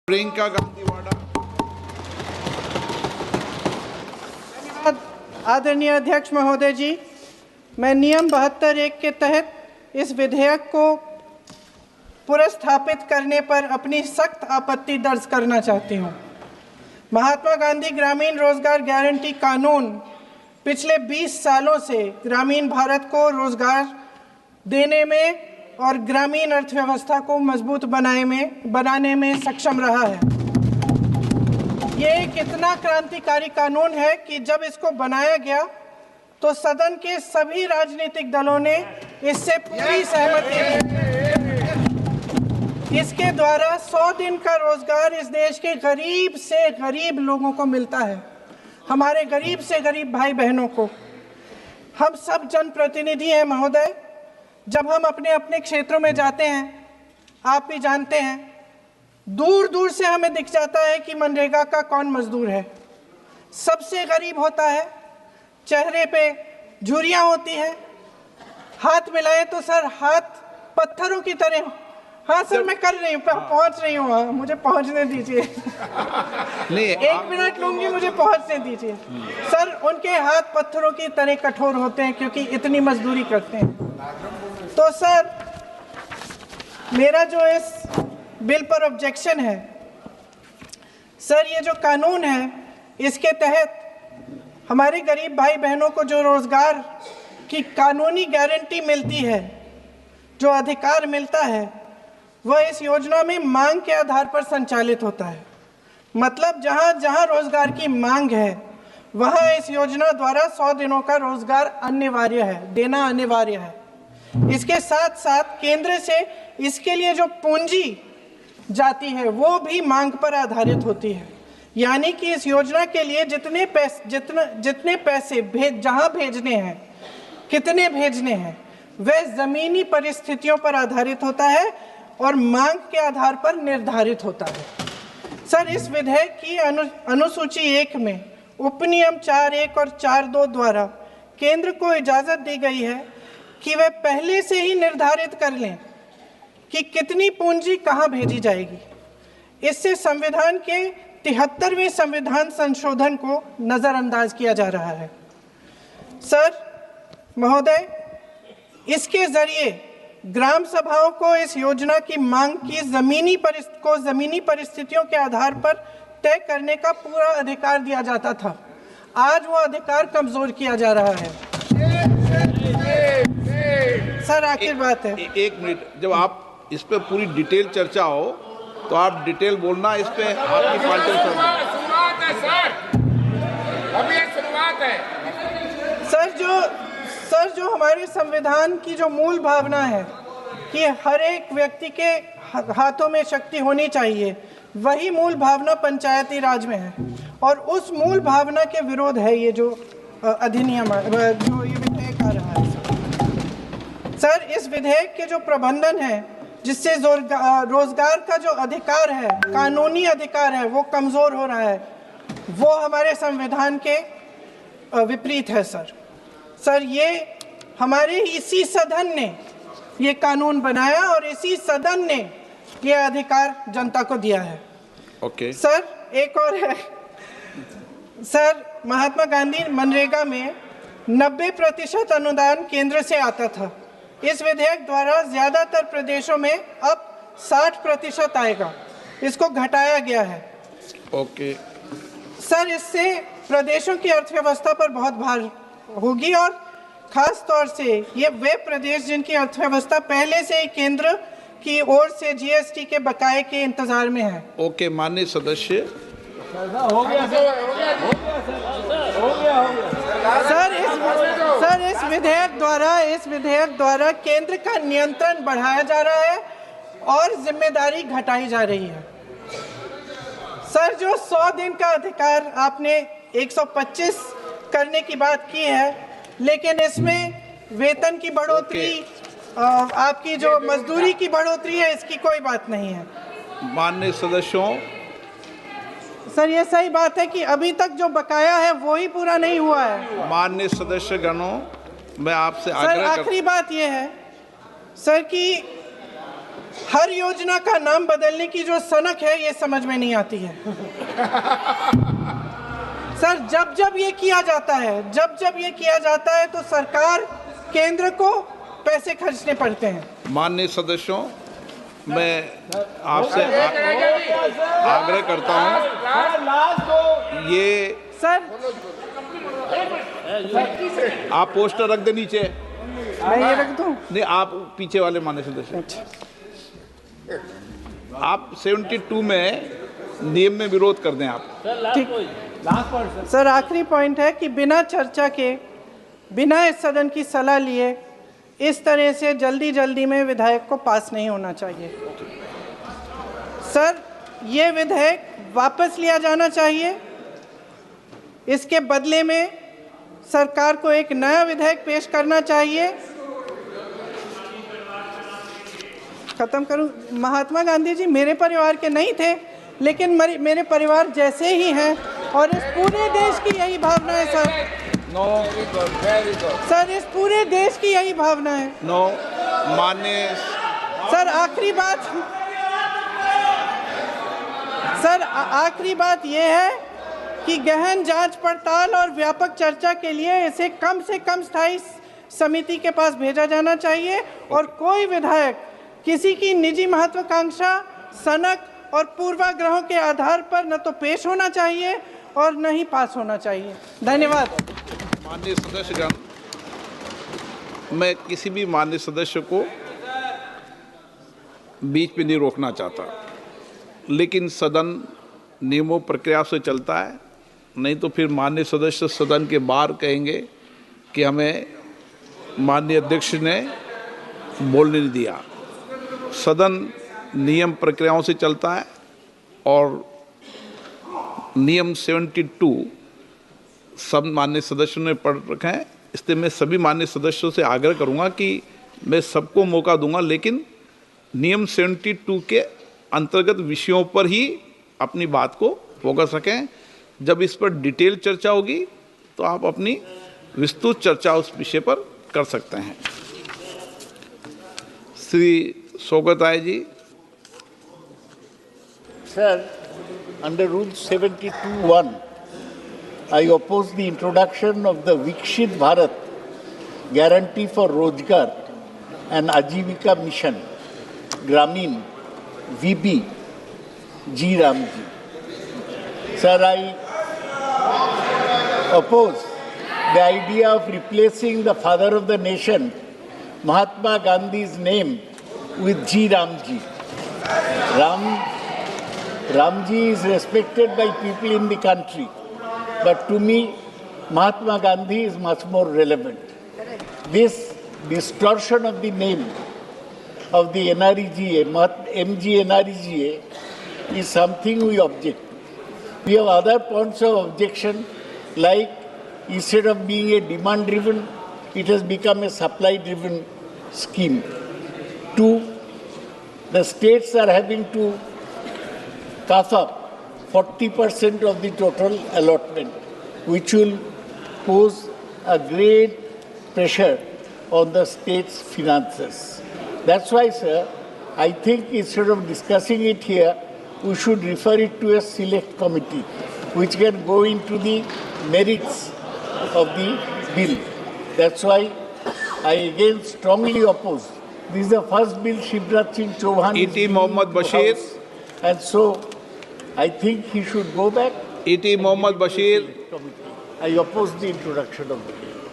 प्रियंका गांधी वाडा। धन्यवाद आदरणीय अध्यक्ष महोदय जी, मैं नियम 72(1) के तहत इस विधेयक को पुनर्स्थापित करने पर अपनी सख्त आपत्ति दर्ज करना चाहती हूँ। महात्मा गांधी ग्रामीण रोजगार गारंटी कानून पिछले 20 सालों से ग्रामीण भारत को रोजगार देने में और ग्रामीण अर्थव्यवस्था को मजबूत बनाने में सक्षम रहा है। ये एक इतना क्रांतिकारी कानून है कि जब इसको बनाया गया तो सदन के सभी राजनीतिक दलों ने इससे पूरी सहमति दी। इसके द्वारा 100 दिन का रोजगार इस देश के गरीब से गरीब लोगों को मिलता है, हमारे गरीब से गरीब भाई बहनों को। हम सब जनप्रतिनिधि हैं महोदय, जब हम अपने अपने क्षेत्रों में जाते हैं, आप भी जानते हैं, दूर दूर से हमें दिख जाता है कि मनरेगा का कौन मजदूर है। सबसे गरीब होता है, चेहरे पे झुर्रियाँ होती हैं, हाथ मिलाए तो सर हाथ पत्थरों की तरह। हाँ सर, मैं कर रही हूँ, पहुँच रही हूँ, हाँ मुझे पहुँचने दीजिए। नहीं, 1 मिनट लूँगी, मुझे पहुँचने दीजिए। सर, उनके हाथ पत्थरों की तरह कठोर होते हैं क्योंकि इतनी मजदूरी करते हैं। तो सर, मेरा जो इस बिल पर ऑब्जेक्शन है, सर ये जो कानून है इसके तहत हमारे गरीब भाई बहनों को जो रोजगार की कानूनी गारंटी मिलती है, जो अधिकार मिलता है, वह इस योजना में मांग के आधार पर संचालित होता है। मतलब जहाँ जहाँ रोजगार की मांग है वहाँ इस योजना द्वारा 100 दिनों का रोजगार अनिवार्य है, देना अनिवार्य है। इसके साथ साथ केंद्र से इसके लिए जो पूंजी जाती है वो भी मांग पर आधारित होती है। यानी कि इस योजना के लिए जितने पैसे जहां भेजने हैं, कितने भेजने हैं, वह जमीनी परिस्थितियों पर आधारित होता है और मांग के आधार पर निर्धारित होता है। सर, इस विधेयक की अनुसूची 1 में उपनियम 4(1) और 4(2) द्वारा केंद्र को इजाजत दी गई है कि वह पहले से ही निर्धारित कर लें कि कितनी पूंजी कहां भेजी जाएगी। इससे संविधान के 73वें संविधान संशोधन को नजरअंदाज किया जा रहा है। सर महोदय, इसके जरिए ग्राम सभाओं को इस योजना की मांग की जमीनी परिस्थितियों के आधार पर तय करने का पूरा अधिकार दिया जाता था। आज वो अधिकार कमजोर किया जा रहा है। सर, आखिर बात है, 1 मिनट, जब आप इस पे पूरी डिटेल चर्चा हो तो आप डिटेल बोलना। इस पे आपकी पार्टी शुरुआत है सर, अभी एक शुरुआत है। सर जो हमारे संविधान की जो मूल भावना है कि हर एक व्यक्ति के हाथों में शक्ति होनी चाहिए, वही मूल भावना पंचायती राज में है और उस मूल भावना के विरोध है ये जो अधिनियम, जो ये विधेयक आ रहा है। सर, इस विधेयक के जो प्रबंधन है जिससे रोजगार का जो अधिकार है, कानूनी अधिकार है, वो कमजोर हो रहा है, वो हमारे संविधान के विपरीत है। सर ये हमारे इसी सदन ने ये कानून बनाया और इसी सदन ने ये अधिकार जनता को दिया है। ओके। सर, एक और है सर, महात्मा गांधी मनरेगा में 90% अनुदान केंद्र से आता था। इस विधेयक द्वारा ज्यादातर प्रदेशों में अब 60% आएगा, इसको घटाया गया है। ओके। सर, इससे प्रदेशों की अर्थव्यवस्था पर बहुत भार होगी और खास तौर से ये वे प्रदेश जिनकी अर्थव्यवस्था पहले से ही केंद्र की ओर से जीएसटी के बकाये के इंतजार में है। ओके, माननीय सदस्य। हो गया। सर, इस विधेयक द्वारा केंद्र का नियंत्रण बढ़ाया जा रहा है और जिम्मेदारी घटाई जा रही है। सर, जो 100 दिन का अधिकार आपने 125 करने की बात की है, लेकिन इसमें वेतन की बढ़ोतरी, आपकी जो मजदूरी की बढ़ोतरी है, इसकी कोई बात नहीं है। माननीय सदस्यों। सर, ये सही बात है कि अभी तक जो बकाया है वो ही पूरा नहीं हुआ है। माननीय सदस्य गणों, मैं आपसे सर, आखिरी बात ये है सर कि हर योजना का नाम बदलने की जो सनक है ये समझ में नहीं आती है। सर जब जब ये किया जाता है तो सरकार केंद्र को पैसे खर्चने पड़ते हैं। माननीय सदस्यों, मैं आपसे आग्रह करता हूं, ये सर आप पोस्टर रख दे नीचे। मैं ये रख दूं? नहीं, आप पीछे वाले माननीय सदस्य, आप 72 में नियम में विरोध कर दें आप। ठीक। सर आखिरी पॉइंट है कि बिना चर्चा के, बिना इस सदन की सलाह लिए इस तरह से जल्दी में विधेयक को पास नहीं होना चाहिए। सर ये विधेयक वापस लिया जाना चाहिए। इसके बदले में सरकार को एक नया विधेयक पेश करना चाहिए। खत्म करूं? महात्मा गांधी जी मेरे परिवार के नहीं थे, लेकिन मेरे परिवार जैसे ही हैं और इस पूरे देश की यही भावना है sir. No, very good sir इस पूरे देश की यही भावना है। नो, माननीय सर आखिरी बात यह है कि गहन जांच पड़ताल और व्यापक चर्चा के लिए इसे कम से कम स्थायी समिति के पास भेजा जाना चाहिए और कोई विधायक किसी की निजी महत्वाकांक्षा, सनक और पूर्वाग्रहों के आधार पर न तो पेश होना चाहिए और न ही पास होना चाहिए। धन्यवाद। माननीय सदस्यगण, मैं किसी भी माननीय सदस्य को बीच में नहीं रोकना चाहता, लेकिन सदन नियमों प्रक्रिया से चलता है, नहीं तो फिर माननीय सदस्य सदन के बाहर कहेंगे कि हमें माननीय अध्यक्ष ने बोलने नहीं दिया। सदन नियम प्रक्रियाओं से चलता है और नियम 72 सब माननीय सदस्यों ने पढ़ रखे हैं, इसलिए मैं सभी माननीय सदस्यों से आग्रह करूंगा कि मैं सबको मौका दूंगा, लेकिन नियम 72 के अंतर्गत विषयों पर ही अपनी बात को फोकस रखें। जब इस पर डिटेल चर्चा होगी तो आप अपनी विस्तृत चर्चा उस विषय पर कर सकते हैं। श्री शौकत आय जी। Sir, under Rule 72(1), I oppose the introduction of the Vikshit Bharat Guarantee for Rozgar and Ajivika Mission, Gramin, VB, G. Ramji. Sir, I oppose the idea of replacing the father of the nation, Mahatma Gandhi's name, with G. Ramji. Ramji is respected by people in the country, but to me, Mahatma Gandhi is much more relevant. This distortion of the name of the NREGA, MG NREGA, is something we object to. We have other points of objection, like instead of being a demand-driven, it has become a supply-driven scheme. 2, the states are having to cough up 40% of the total allotment, which will pose a great pressure on the state's finances. That's why, sir, I think instead of discussing it here, we should refer it to a select committee, which can go into the merits of the bill. That's why I again strongly oppose. This is the first bill Shivraj Singh Chauhan is E.T. Mohammad bringing to Bashir. House. And so I think he should go back. E.T. Mohammad Bashir. I oppose the introduction of the bill.